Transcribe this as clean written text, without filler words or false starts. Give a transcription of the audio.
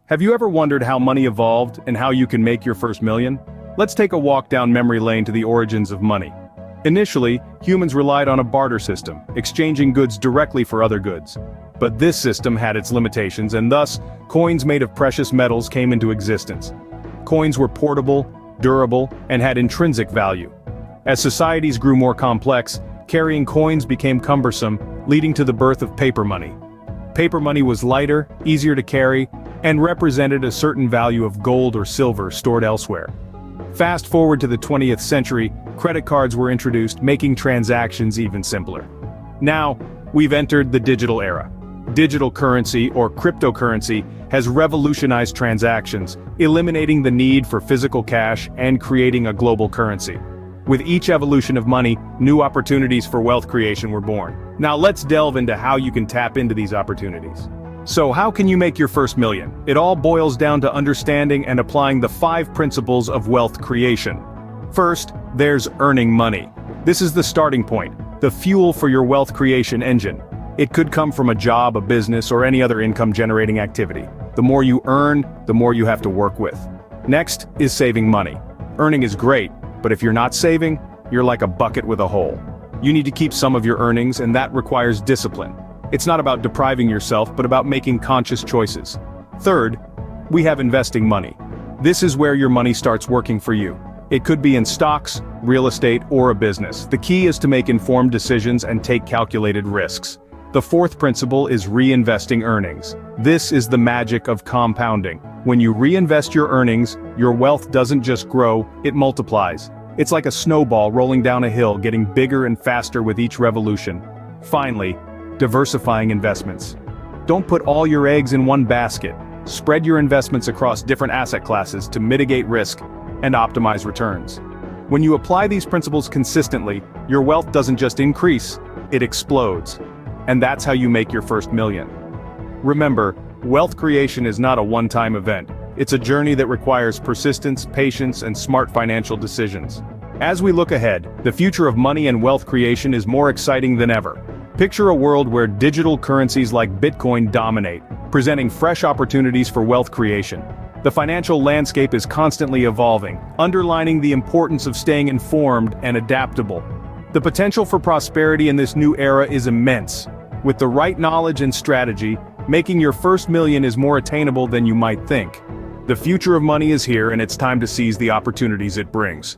Have you ever wondered how money evolved and how you can make your first million? Let's take a walk down memory lane to the origins of money. Initially, humans relied on a barter system, exchanging goods directly for other goods. But this system had its limitations, and thus, coins made of precious metals came into existence. Coins were portable, durable, and had intrinsic value. As societies grew more complex, carrying coins became cumbersome, leading to the birth of paper money. Paper money was lighter, easier to carry, and represented a certain value of gold or silver stored elsewhere. Fast forward to the 20th century, credit cards were introduced, making transactions even simpler. Now, we've entered the digital era. Digital currency, or cryptocurrency, has revolutionized transactions, eliminating the need for physical cash and creating a global currency. With each evolution of money, new opportunities for wealth creation were born. Now let's delve into how you can tap into these opportunities. So how can you make your first million? It all boils down to understanding and applying the 5 principles of wealth creation. First, there's earning money. This is the starting point, the fuel for your wealth creation engine. It could come from a job, a business, or any other income-generating activity. The more you earn, the more you have to work with. Next is saving money. Earning is great, but if you're not saving, you're like a bucket with a hole. You need to keep some of your earnings, and that requires discipline. It's not about depriving yourself, but about making conscious choices. Third, we have investing money. This is where your money starts working for you. It could be in stocks, real estate, or a business. The key is to make informed decisions and take calculated risks. The 4th principle is reinvesting earnings. This is the magic of compounding. When you reinvest your earnings, your wealth doesn't just grow, it multiplies. It's like a snowball rolling down a hill, getting bigger and faster with each revolution. Finally, diversifying investments. Don't put all your eggs in one basket. Spread your investments across different asset classes to mitigate risk and optimize returns. When you apply these principles consistently, your wealth doesn't just increase, it explodes. And that's how you make your first million. Remember, wealth creation is not a one-time event. It's a journey that requires persistence, patience, and smart financial decisions. As we look ahead, the future of money and wealth creation is more exciting than ever. Picture a world where digital currencies like Bitcoin dominate, presenting fresh opportunities for wealth creation. The financial landscape is constantly evolving, underlining the importance of staying informed and adaptable. The potential for prosperity in this new era is immense. With the right knowledge and strategy, making your first million is more attainable than you might think. The future of money is here, and it's time to seize the opportunities it brings.